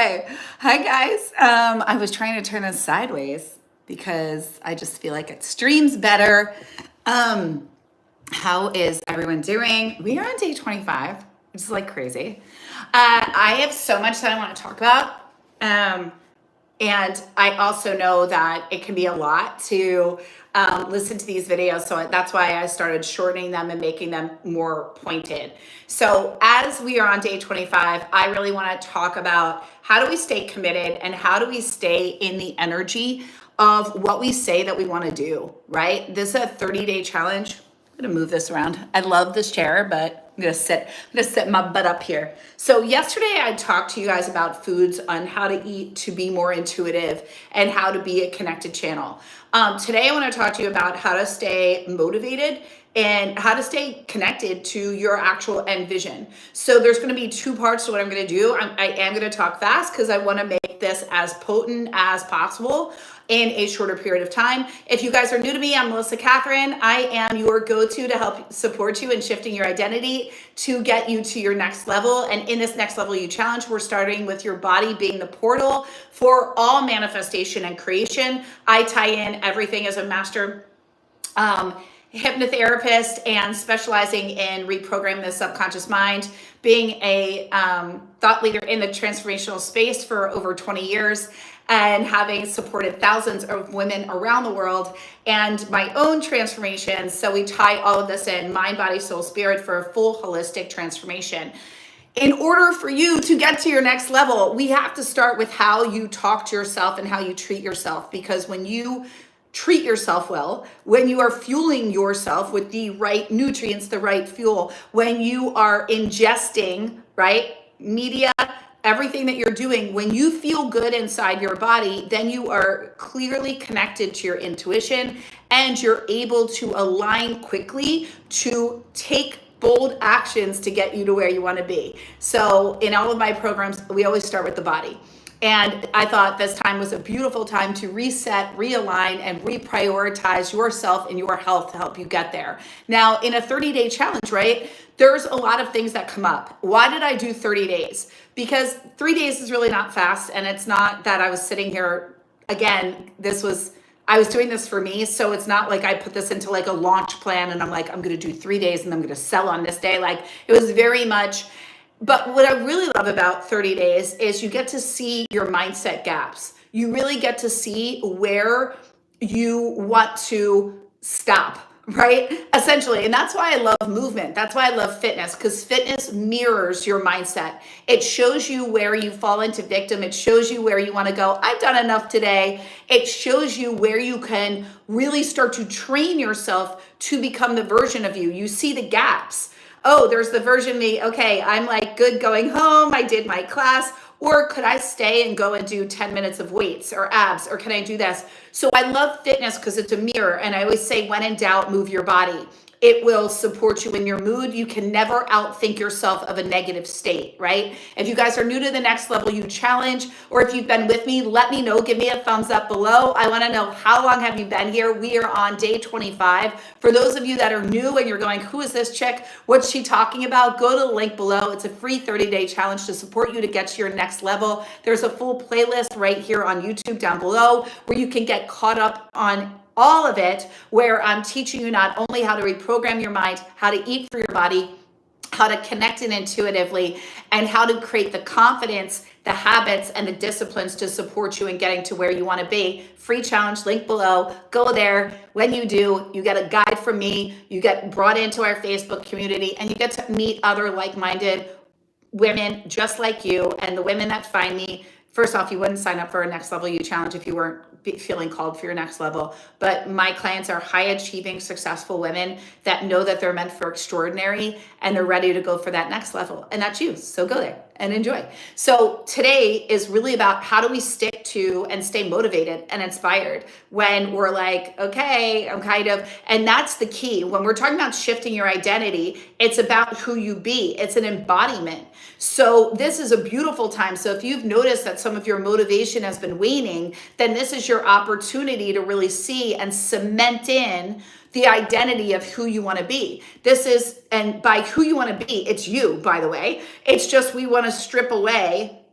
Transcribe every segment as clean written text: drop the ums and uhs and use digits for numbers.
Okay. Hi, guys. I was trying to turn this sideways because I just feel like it streams better. Um, how is everyone doing? We are on day 25, which is like crazy. I have so much that I want to talk about. Um, and I also know that it can be a lot to listen to these videos. So that's why I started shortening them and making them more pointed. So as we are on day 25, I really want to talk about how do we stay committed and how do we stay in the energy of what we say that we want to do, right? This is a 30-day challenge. I'm gonna move this around. I love this chair, but I'm gonna sit my butt up here. So yesterday I talked to you guys about foods on how to eat to be more intuitive and how to be a connected channel. Today I want to talk to you about how to stay motivated and how to stay connected to your actual end vision. So there's going to be two parts to what I'm going to do. I am going to talk fast because I want to make this as potent as possible in a shorter period of time. If you guys are new to me, I'm Kathryn. I am your go-to to help support you in shifting your identity to get you to your next level. And in this next level you challenge, we're starting with your body being the portal for all manifestation and creation. I tie in everything as a master hypnotherapist and specializing in reprogramming the subconscious mind, being a thought leader in the transformational space for over 20 years and having supported thousands of women around the world and my own transformations. So we tie all of this in mind, body, soul, spirit for a full holistic transformation. In order for you to get to your next level, we have to start with how you talk to yourself and how you treat yourself. Because when you treat yourself well, when you are fueling yourself with the right nutrients, the right fuel, when you are ingesting, right, media, everything that you're doing, when you feel good inside your body, then you are clearly connected to your intuition and you're able to align quickly to take bold actions to get you to where you want to be. So in all of my programs, we always start with the body. And I thought this time was a beautiful time to reset, realign, and reprioritize yourself and your health to help you get there. Now, in a 30-day challenge, right, there's a lot of things that come up. Why did I do 30 days? Because 3 days is really not fast. And it's not that I was sitting here, again, I was doing this for me. So it's not like I put this into like a launch plan and I'm like, I'm going to do 3 days and I'm going to sell on this day. Like it was very much. But what I really love about 30 days is you get to see your mindset gaps. You really get to see where you want to stop, right? Essentially. And that's why I love movement. That's why I love fitness, because fitness mirrors your mindset. It shows you where you fall into victim. It shows you where you want to go. I've done enough today. It shows you where you can really start to train yourself to become the version of you. You see the gaps. Oh, there's the version of me. Okay, I'm like good going home. I did my class. Or could I stay and go and do 10 minutes of weights or abs? Or can I do this? So I love fitness because it's a mirror. And I always say, when in doubt, move your body. It will support you in your mood. You can never outthink yourself of a negative state, right? If you guys are new to the next level, you challenge, or if you've been with me, let me know. Give me a thumbs up below. I want to know, how long have you been here? We are on day 25. For those of you that are new and you're going, who is this chick? What's she talking about? Go to the link below. It's a free 30-day challenge to support you to get to your next level. There's a full playlist right here on YouTube down below where you can get caught up on all of it, where I'm teaching you not only how to reprogram your mind, how to eat for your body, how to connect it intuitively, and how to create the confidence, the habits, and the disciplines to support you in getting to where you want to be. Free challenge, link below. Go there. When you do, you get a guide from me. You get brought into our Facebook community, and you get to meet other like-minded women just like you. And the women that find me, first off, you wouldn't sign up for a next level you challenge if you weren't feeling called for your next level. But my clients are high achieving, successful women that know that they're meant for extraordinary and they're ready to go for that next level. And that's you. So go there and enjoy. So today is really about how do we stick to and stay motivated and inspired when we're like, okay, and that's the key. When we're talking about shifting your identity, it's about who you be. It's an embodiment. So this is a beautiful time. So if you've noticed that some of your motivation has been waning, then this is your opportunity to really see and cement in the identity of who you want to be. This is, and by who you want to be, it's you, by the way. It's just we want to strip away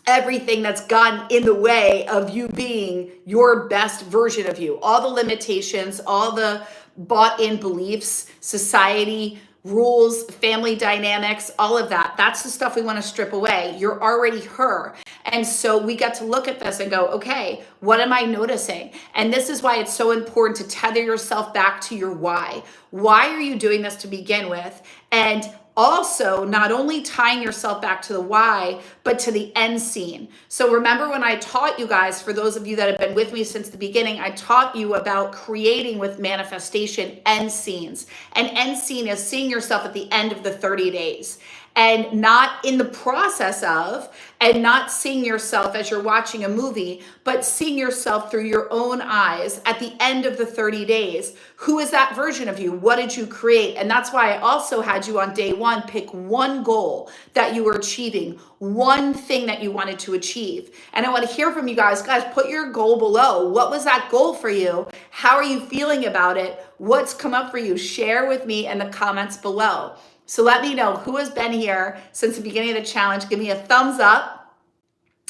everything that's gotten in the way of you being your best version of you, all the limitations, all the bought in beliefs, society, rules, family dynamics, all of that. That's the stuff we want to strip away. You're already her. And so we get to look at this and go, okay, what am I noticing? And this is why it's so important to tether yourself back to your why. Why are you doing this to begin with? And also, not only tying yourself back to the why, but to the end scene. So remember when I taught you guys, for those of you that have been with me since the beginning, I taught you about creating with manifestation end scenes. An end scene is seeing yourself at the end of the 30 days. And not in the process of, and not seeing yourself as you're watching a movie, but seeing yourself through your own eyes at the end of the 30 days. Who is that version of you? What did you create? And that's why I also had you on day one pick one goal that you were achieving, one thing that you wanted to achieve. And I want to hear from you guys. Guys, put your goal below. What was that goal for you? How are you feeling about it? What's come up for you? Share with me in the comments below. So let me know who has been here since the beginning of the challenge. Give me a thumbs up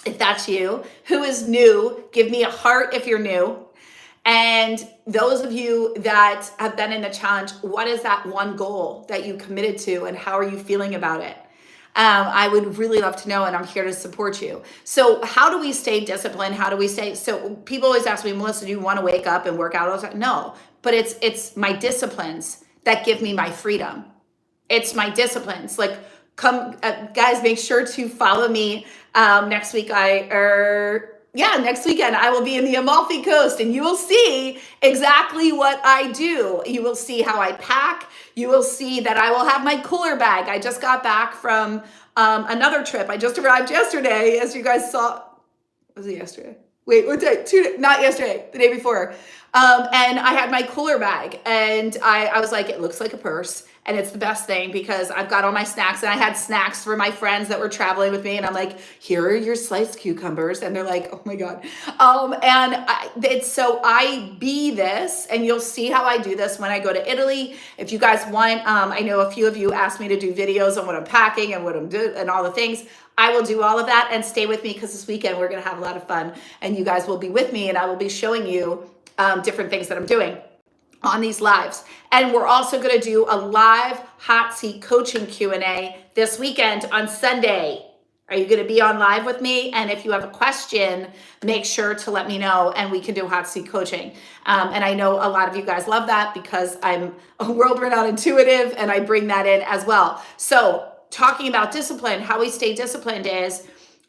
if that's you. Who is new? Give me a heart if you're new. And those of you that have been in the challenge, what is that one goal that you committed to and how are you feeling about it? I would really love to know, and I'm here to support you. So how do we stay disciplined? How do we stay? So people always ask me, Melissa, do you want to wake up and work out all the time? No, but it's my disciplines that give me my freedom. It's my disciplines. Like, come, guys, make sure to follow me next week. Next weekend I will be in the Amalfi Coast, and you will see exactly what I do. You will see how I pack. You will see that I will have my cooler bag. I just got back from another trip. I just arrived yesterday, as you guys saw. Was it yesterday? Wait, what day? Not yesterday, the day before. And I had my cooler bag, and I was like, it looks like a purse. And it's the best thing because I've got all my snacks, and I had snacks for my friends that were traveling with me. And I'm like, here are your sliced cucumbers. And they're like, oh my God. So I be this, and you'll see how I do this when I go to Italy. If you guys want, I know a few of you asked me to do videos on what I'm packing and what I'm doing and all the things. I will do all of that, and stay with me because this weekend we're going to have a lot of fun, and you guys will be with me, and I will be showing you different things that I'm doing on these lives. And we're also going to do a live hot seat coaching Q&A this weekend on Sunday. Are you going to be on live with me? And if you have a question, make sure to let me know, and we can do hot seat coaching. And I know a lot of you guys love that because I'm a world-renowned intuitive, and I bring that in as well. So talking about discipline, how we stay disciplined is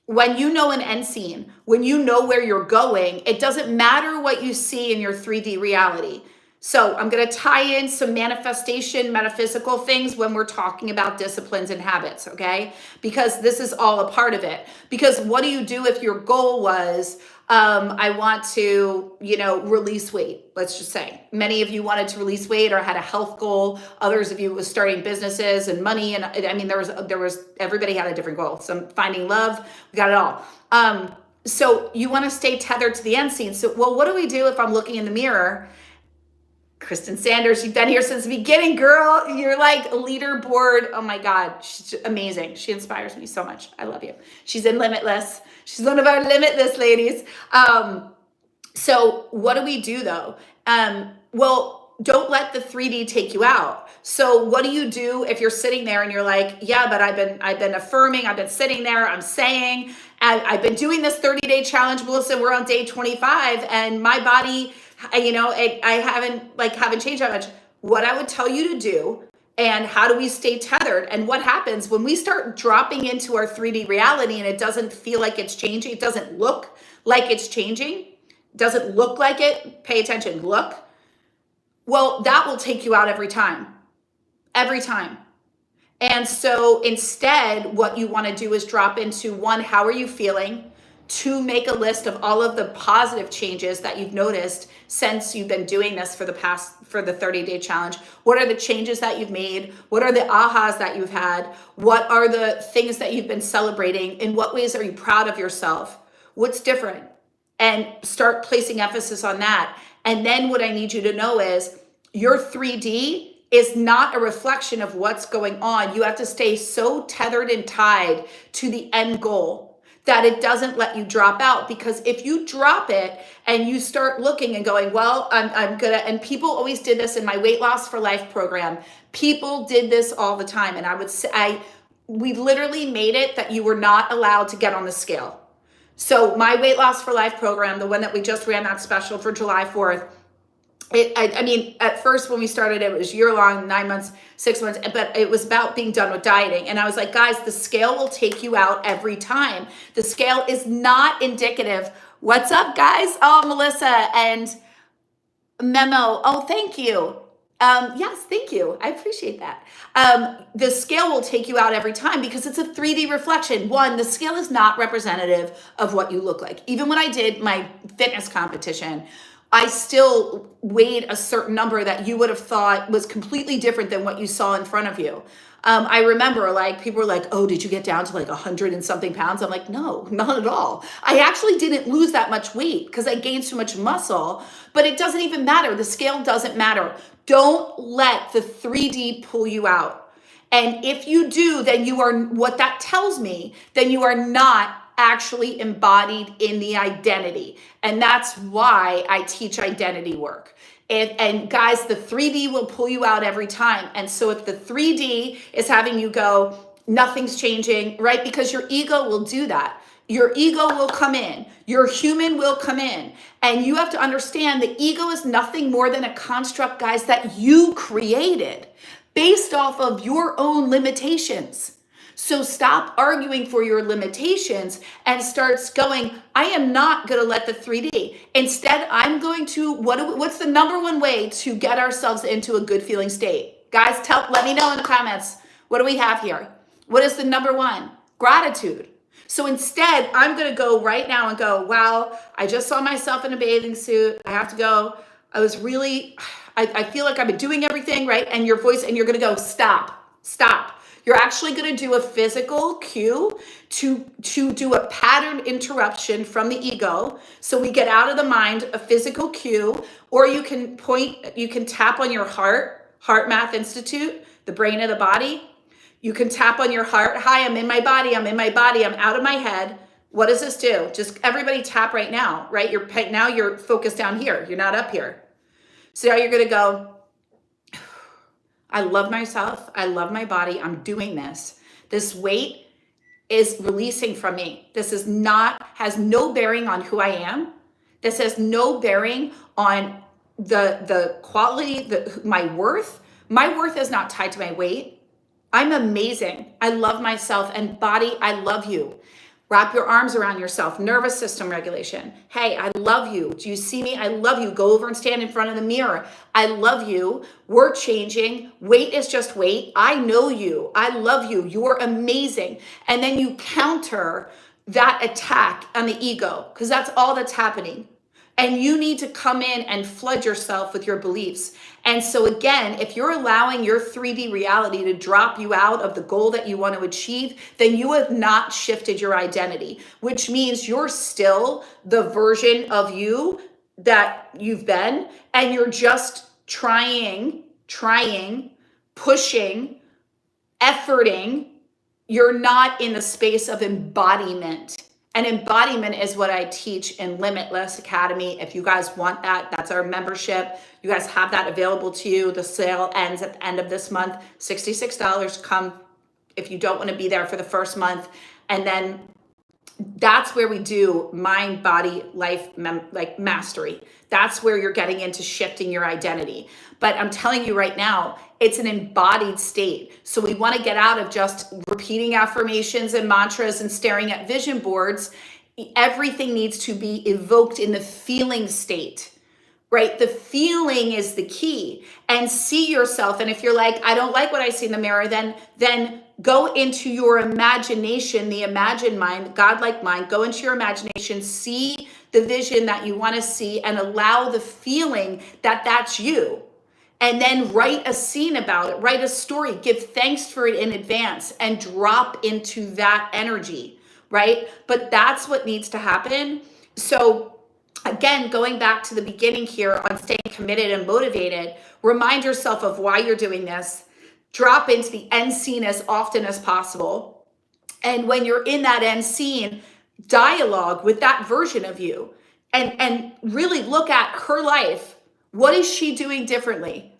when you know an end scene, when you know where you're going, it doesn't matter what you see in your 3D reality. So I'm going to tie in some manifestation, metaphysical things when we're talking about disciplines and habits, okay? Because this is all a part of it. Because what do you do if your goal was, I want to, release weight, let's just say. Many of you wanted to release weight or had a health goal. Others of you was starting businesses and money. And I mean, there was, everybody had a different goal. Some finding love, we got it all. So you want to stay tethered to the end scene. So, well, what do we do if I'm looking in the mirror? Kristen Sanders, you've been here since the beginning, girl. You're like a leaderboard. Oh my God, she's amazing. She inspires me so much. I love you. She's in Limitless. She's one of our Limitless ladies. So what do we do though? Well, don't let the 3D take you out. So what do you do if you're sitting there and you're like, yeah, but I've been affirming, I've been sitting there, I'm saying, I've been doing this 30-day challenge, Melissa, we're on day 25, and my body, I haven't changed that much. What I would tell you to do, and how do we stay tethered, and what happens when we start dropping into our 3D reality and it doesn't feel like it's changing, it doesn't look like it's changing, doesn't look like it, pay attention, look. Well, that will take you out every time. And so instead, what you want to do is drop into one, how are you feeling? Two, make a list of all of the positive changes that you've noticed since you've been doing this for the 30-day challenge. What are the changes that you've made? What are the ahas that you've had? What are the things that you've been celebrating? In what ways are you proud of yourself? What's different? And start placing emphasis on that. And then what I need you to know is your 3D is not a reflection of what's going on. You have to stay so tethered and tied to the end goal that it doesn't let you drop out. Because if you drop it and you start looking and going, well, I'm gonna, and people always did this in my Weight Loss for Life program. People did this all the time. And I would say, we literally made it that you were not allowed to get on the scale. So my Weight Loss for Life program, the one that we just ran that special for July 4th, I mean, at first when we started, it was year long, 9 months, 6 months, but it was about being done with dieting. And I was like, guys, the scale will take you out every time. The scale is not indicative. What's up, guys? Oh, Melissa and Memo. Oh, thank you. Yes, thank you. I appreciate that. The scale will take you out every time because it's a 3D reflection. One, the scale is not representative of what you look like. Even when I did my fitness competition, I still weighed a certain number that you would have thought was completely different than what you saw in front of you. I remember like people were like, oh, did you get down to like 100 and something pounds? I'm like, no, not at all. I actually didn't lose that much weight because I gained so much muscle, but it doesn't even matter. The scale doesn't matter. Don't let the 3D pull you out. And if you do, then you are, what that tells me, then you are not actually embodied in the identity. And that's why I teach identity work. And guys, the 3D will pull you out every time. And so if the 3D is having you go, nothing's changing, right? Because your ego will do that. Your ego will come in. Your human will come in. And you have to understand the ego is nothing more than a construct, guys, that you created based off of your own limitations. So stop arguing for your limitations and starts going, I am not going to let the 3D. Instead, I'm going to, what's the number one way to get ourselves into a good feeling state? Guys, let me know in the comments. What do we have here? What is the number one? Gratitude. So instead, I'm going to go right now and go, wow, I just saw myself in a bathing suit. I have to go. I feel like I've been doing everything, right? And your voice, and you're going to go, stop. You're actually going to do a physical cue to do a pattern interruption from the ego. So we get out of the mind, a physical cue, or you can tap on your Heart Math Institute, the brain of the body. You can tap on your heart. Hi, I'm in my body. I'm out of my head. What does this do? Just everybody tap right now, right? Now you're focused down here. You're not up here. So now you're going to go, I love myself. I love my body. I'm doing this. This weight is releasing from me. This has no bearing on who I am. This has no bearing on the quality, my worth. My worth is not tied to my weight. I'm amazing. I love myself, and body, I love you. Wrap your arms around yourself. Nervous system regulation. Hey, I love you. Do you see me? I love you. Go over and stand in front of the mirror. I love you. We're changing. Weight is just weight. I know you. I love you. You're amazing. And then you counter that attack on the ego, because that's all that's happening. And you need to come in and flood yourself with your beliefs. And so again, if you're allowing your 3D reality to drop you out of the goal that you want to achieve, then you have not shifted your identity, which means you're still the version of you that you've been, and you're just trying, pushing, efforting. You're not in the space of embodiment. And embodiment is what I teach in Limitless Academy. If you guys want that, that's our membership. You guys have that available to you. The sale ends at the end of this month. $66. Come if you don't want to be there for the first month. And then that's where we do mind, body, life, mastery. That's where you're getting into shifting your identity. But I'm telling you right now, it's an embodied state. So we want to get out of just repeating affirmations and mantras and staring at vision boards. Everything needs to be evoked in the feeling state, right? The feeling is the key. And see yourself. And if you're like, I don't like what I see in the mirror, then go into your imagination, the imagined mind, godlike mind. Go into your imagination, see the vision that you want to see, and allow the feeling that that's you. And then write a scene about it, write a story, give thanks for it in advance, and drop into that energy, right? But that's what needs to happen. So again, going back to the beginning here on staying committed and motivated, remind yourself of why you're doing this. Drop into the end scene as often as possible. And when you're in that end scene, dialogue with that version of you and really look at her life. What is she doing differently?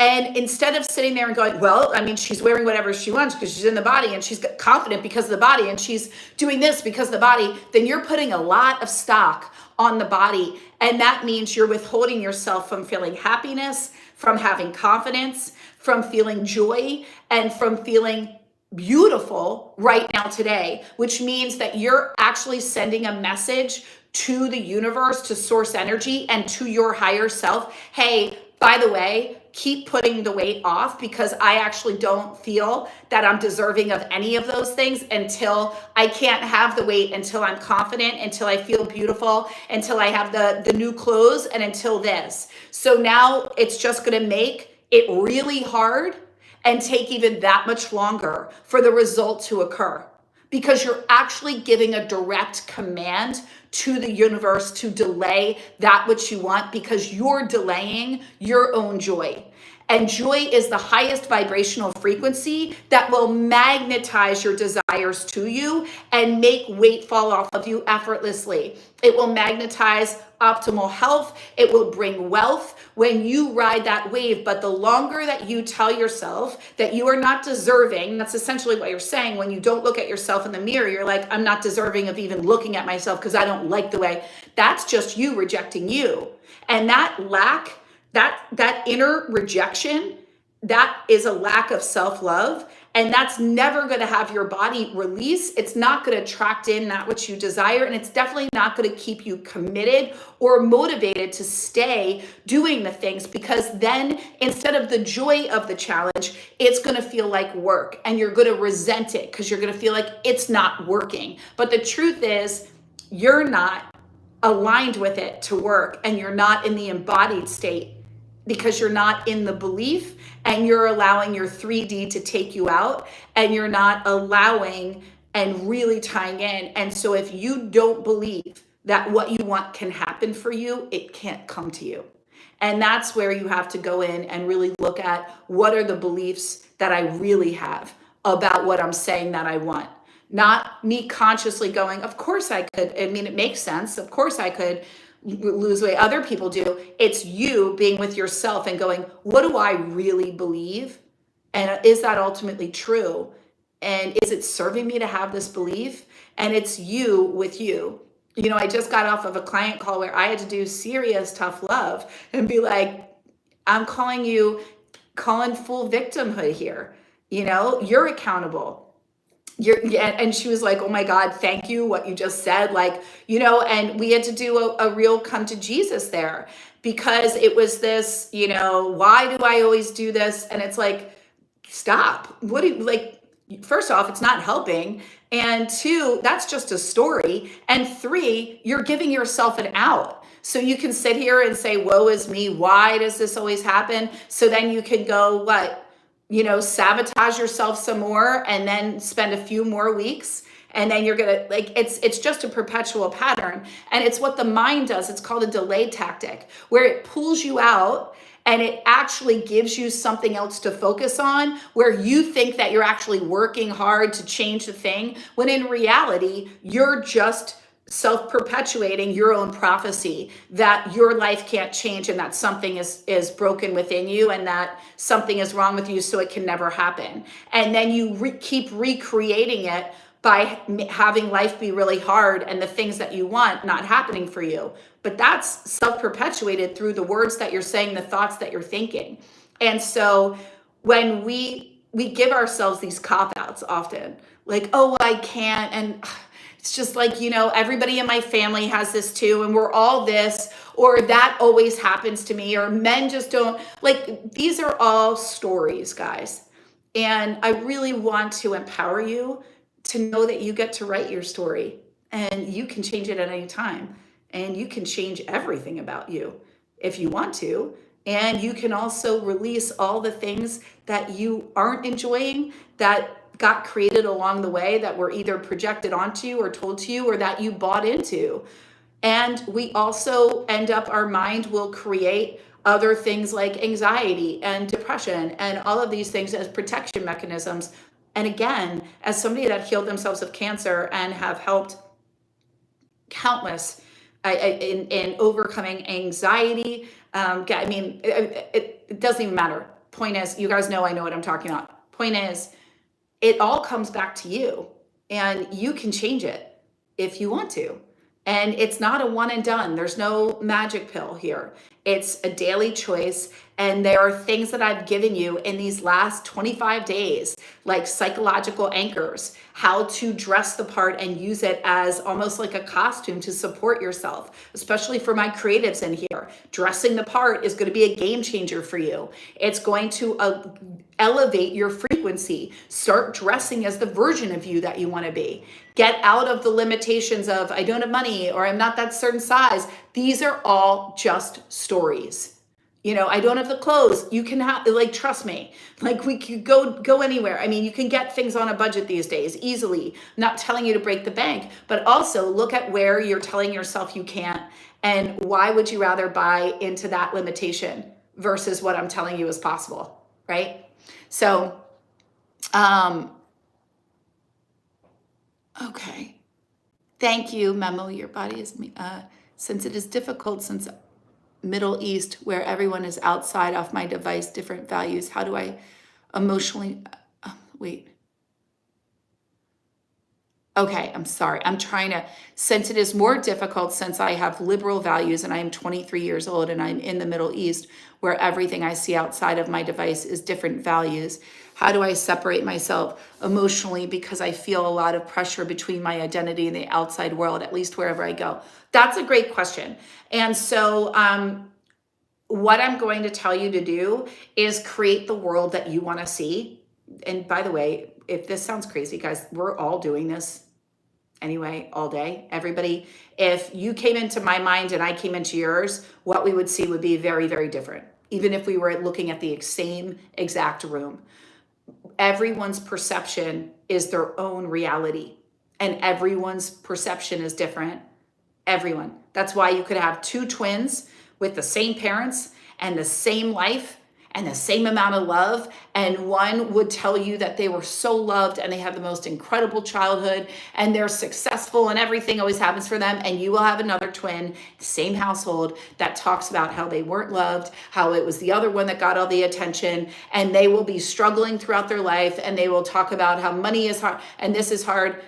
And instead of sitting there and going, well, I mean, she's wearing whatever she wants because she's in the body and she's confident because of the body and she's doing this because of the body, then you're putting a lot of stock on the body. And that means you're withholding yourself from feeling happiness, from having confidence, from feeling joy, and from feeling beautiful right now today, which means that you're actually sending a message to the universe, to source energy, and to your higher self. Hey, by the way, keep putting the weight off because I actually don't feel that I'm deserving of any of those things until I can't have the weight, until I'm confident, until I feel beautiful, until I have the new clothes, and until this. So now it's just going to make it really hard and take even that much longer for the result to occur because you're actually giving a direct command to the universe to delay that which you want because you're delaying your own joy. And joy is the highest vibrational frequency that will magnetize your desires to you and make weight fall off of you effortlessly. It will magnetize optimal health. It will bring wealth when you ride that wave. But the longer that you tell yourself that you are not deserving, that's essentially what you're saying. When you don't look at yourself in the mirror, you're like, I'm not deserving of even looking at myself because I don't like the way. That's just you rejecting you. And that lack, that inner rejection, that is a lack of self-love, and that's never going to have your body release. It's not going to attract in that which you desire, and it's definitely not going to keep you committed or motivated to stay doing the things, because then instead of the joy of the challenge, it's going to feel like work, and you're going to resent it because you're going to feel like it's not working. But the truth is, you're not aligned with it to work, and you're not in the embodied state because you're not in the belief, and you're allowing your 3D to take you out, and you're not allowing and really tying in. And so if you don't believe that what you want can happen for you, it can't come to you. And that's where you have to go in and really look at what are the beliefs that I really have about what I'm saying that I want. Not me consciously going, of course I could. I mean, it makes sense. Of course I could lose weight. Other people do. It's you being with yourself and going, what do I really believe? And is that ultimately true? And is it serving me to have this belief? And it's you with you. You know, I just got off of a client call where I had to do serious tough love and be like, I'm calling full victimhood here. You know, you're accountable. And she was like, oh my God, thank you, what you just said. Like, you know, and we had to do a real come to Jesus there, because it was this, you know, why do I always do this? And it's like, stop. What do you, like, first off, it's not helping. And two, that's just a story. And three, you're giving yourself an out. So you can sit here and say, woe is me. Why does this always happen? So then you can go, what? You know, sabotage yourself some more and then spend a few more weeks. And then you're going to, like, it's just a perpetual pattern. And it's what the mind does. It's called a delay tactic, where it pulls you out and it actually gives you something else to focus on, where you think that you're actually working hard to change the thing, when in reality, you're just self-perpetuating your own prophecy that your life can't change and that something is broken within you and that something is wrong with you, so it can never happen. And then you keep recreating it by having life be really hard and the things that you want not happening for you. But that's self-perpetuated through the words that you're saying, the thoughts that you're thinking. And so when we give ourselves these cop-outs often, like, oh, I can't, and it's just like, you know, everybody in my family has this too, and we're all this, or that always happens to me, or men just don't, like, these are all stories, guys. And I really want to empower you to know that you get to write your story, and you can change it at any time, and you can change everything about you if you want to. And you can also release all the things that you aren't enjoying, that got created along the way, that were either projected onto you or told to you, or that you bought into. And we also end up, our mind will create other things like anxiety and depression and all of these things as protection mechanisms. And again, as somebody that healed themselves of cancer and have helped countless in overcoming anxiety. I mean, it doesn't even matter. Point is, you guys know I know what I'm talking about. Point is, it all comes back to you, and you can change it if you want to. And it's not a one and done. There's no magic pill here. It's a daily choice. And there are things that I've given you in these last 25 days, like psychological anchors, how to dress the part and use it as almost like a costume to support yourself, especially for my creatives in here. Dressing the part is going to be a game changer for you. It's going to elevate your frequency. Start dressing as the version of you that you want to be. Get out of the limitations of, I don't have money, or I'm not that certain size. These are all just stories. You know, I don't have the clothes. You can have, like, trust me, like, we could go anywhere. I mean, you can get things on a budget these days easily. I'm not telling you to break the bank, but also look at where you're telling yourself you can't, and why would you rather buy into that limitation versus what I'm telling you is possible, right? So, okay. Thank you, Memo. Your body is, since it is difficult, since Middle East, where everyone is outside off my device, different values, how do I emotionally, wait. Okay, I'm sorry. I'm trying to, since it is more difficult, since I have liberal values and I am 23 years old and I'm in the Middle East, where everything I see outside of my device is different values. How do I separate myself emotionally? Because I feel a lot of pressure between my identity and the outside world, at least wherever I go. That's a great question. And so, what I'm going to tell you to do is create the world that you want to see. And by the way, if this sounds crazy, guys, we're all doing this anyway, all day, everybody. If you came into my mind and I came into yours, what we would see would be very, very different. Even if we were looking at the same exact room. Everyone's perception is their own reality, and everyone's perception is different. Everyone. That's why you could have two twins with the same parents and the same life and the same amount of love, and one would tell you that they were so loved and they had the most incredible childhood and they're successful and everything always happens for them, and you will have another twin, same household, that talks about how they weren't loved, how it was the other one that got all the attention, and they will be struggling throughout their life, and they will talk about how money is hard and this is hard.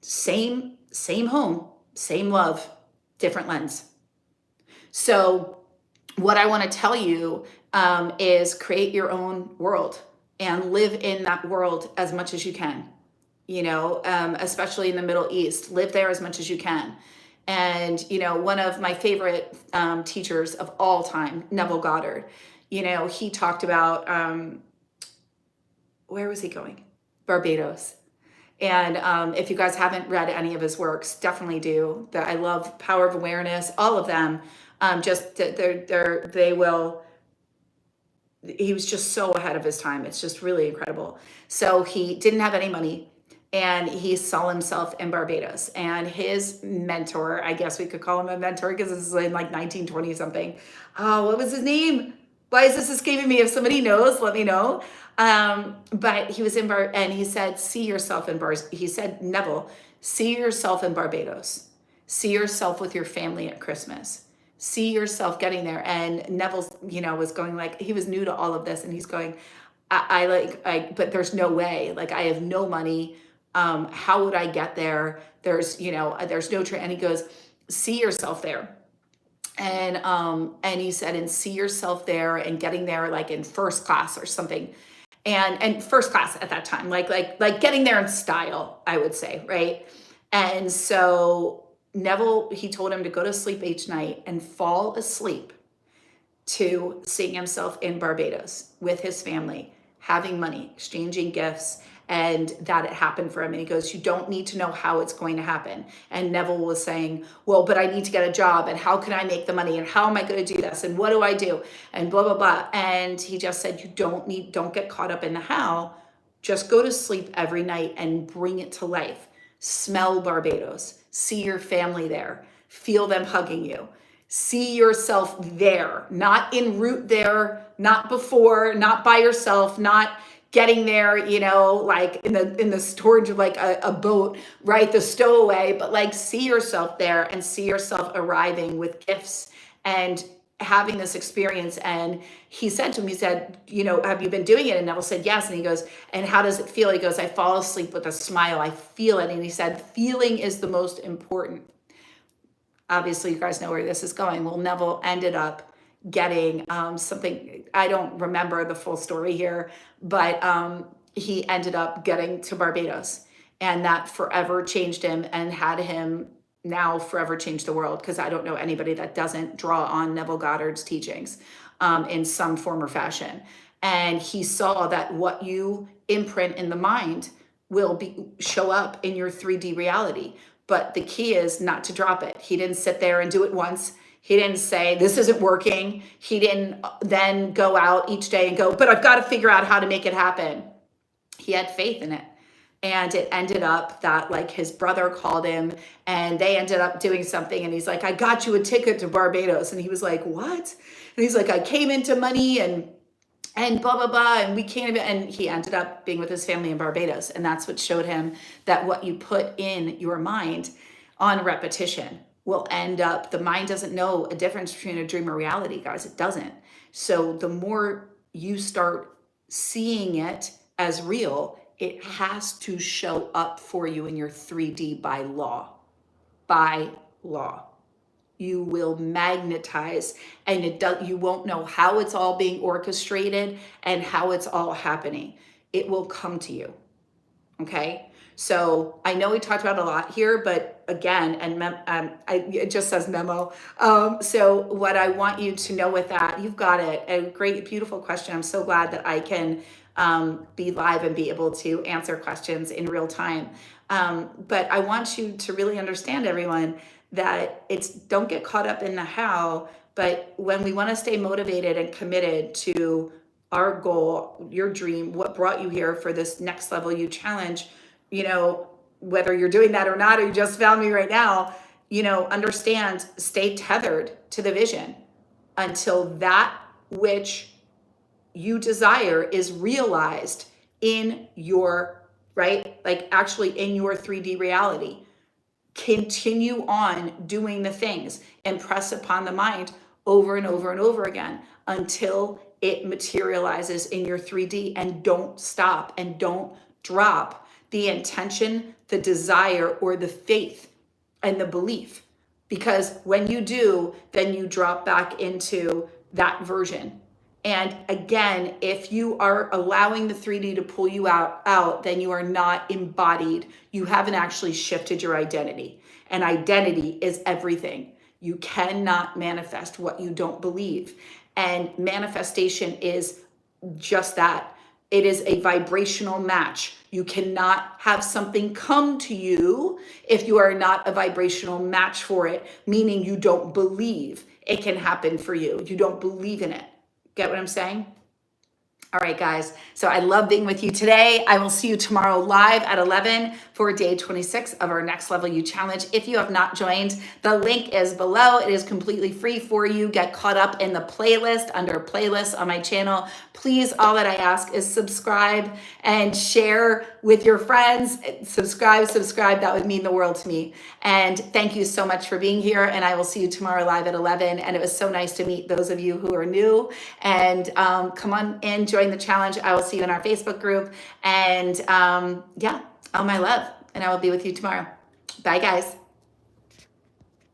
Same home, same love, different lens. So what I want to tell you is create your own world and live in that world as much as you can, you know, especially in the Middle East, live there as much as you can. And, you know, one of my favorite teachers of all time, Neville Goddard, you know, he talked about, where was he going? Barbados. And if you guys haven't read any of his works, definitely do. I love Power of Awareness, all of them. He was just so ahead of his time. It's just really incredible. So he didn't have any money, and he saw himself in Barbados, and his mentor, I guess we could call him a mentor because this is in like 1920 something. Oh, what was his name? Why is this escaping me? If somebody knows, let me know. But he was and he said, see yourself in he said, Neville, see yourself in Barbados. See yourself with your family at Christmas. See yourself getting there. And Neville, you know, was going, like, he was new to all of this, and he's going, but there's no way, like, I have no money. How would I get there? There's no train. And he goes, see yourself there. And he said, and see yourself there and getting there like in first class or something. And first class at that time, like getting there in style, I would say, right? And so Neville, he told him to go to sleep each night and fall asleep to seeing himself in Barbados with his family, having money, exchanging gifts, and that it happened for him. And he goes, you don't need to know how it's going to happen. And Neville was saying, well, but I need to get a job, and how can I make the money, and how am I going to do this, and what do I do, and blah, blah, blah. And he just said, don't get caught up in the how, just go to sleep every night and bring it to life. Smell Barbados, see your family there, feel them hugging you, see yourself there, not en route there, not before, not by yourself, not getting there, like in the storage of like a boat, right? The stowaway, but like see yourself there and see yourself arriving with gifts and having this experience. And he said to him, he said, have you been doing it? And Neville said, yes. And he goes, and how does it feel? He goes, I fall asleep with a smile. I feel it. And he said, feeling is the most important. Obviously, you guys know where this is going. Well, Neville ended up getting something, I don't remember the full story here, but he ended up getting to Barbados, and that forever changed him and had him now forever change the world, because I don't know anybody that doesn't draw on Neville Goddard's teachings in some form or fashion. And he saw that what you imprint in the mind will show up in your 3D reality. But the key is not to drop it. He didn't sit there and do it once. He didn't say, this isn't working. He didn't then go out each day and go, but I've got to figure out how to make it happen. He had faith in it. And it ended up that like his brother called him and they ended up doing something. And he's like, I got you a ticket to Barbados. And he was like, what? And he's like, I came into money and blah, blah, blah. And we came, and he ended up being with his family in Barbados. And that's what showed him that what you put in your mind on repetition will end up, the mind doesn't know a difference between a dream or reality, guys. It doesn't. So the more you start seeing it as real, it has to show up for you in your 3D by law. By law. You will magnetize, and you won't know how it's all being orchestrated and how it's all happening. It will come to you. Okay? So I know we talked about a lot here, but again, it just says memo. So what I want you to know with that, you've got it. A great, beautiful question. I'm so glad that I can be live and be able to answer questions in real time. But I want you to really understand, everyone, that don't get caught up in the how, but when we want to stay motivated and committed to our goal, your dream, what brought you here for this next level you challenge, whether you're doing that or not, or you just found me right now, understand, stay tethered to the vision until that which you desire is realized in your, right? Like actually in your 3D reality. Continue on doing the things, impress upon the mind over and over and over again until it materializes in your 3D, and don't stop and don't drop the intention, the desire, or the faith and the belief. Because when you do, then you drop back into that version. And again, if you are allowing the 3D to pull you out, then you are not embodied. You haven't actually shifted your identity. And identity is everything. You cannot manifest what you don't believe. And manifestation is just that. It is a vibrational match. You cannot have something come to you if you are not a vibrational match for it, meaning you don't believe it can happen for you. You don't believe in it. Get what I'm saying? All right, guys. So I love being with you today. I will see you tomorrow live at 11 for day 26 of our Next Level You Challenge. If you have not joined, the link is below. It is completely free for you. Get caught up in the playlist under playlists on my channel. Please, all that I ask is subscribe and share with your friends. Subscribe. That would mean the world to me. And thank you so much for being here. And I will see you tomorrow live at 11. And it was so nice to meet those of you who are new. And come on in, join the challenge. I will see you in our Facebook group. And yeah, all my love. And I will be with you tomorrow. Bye, guys.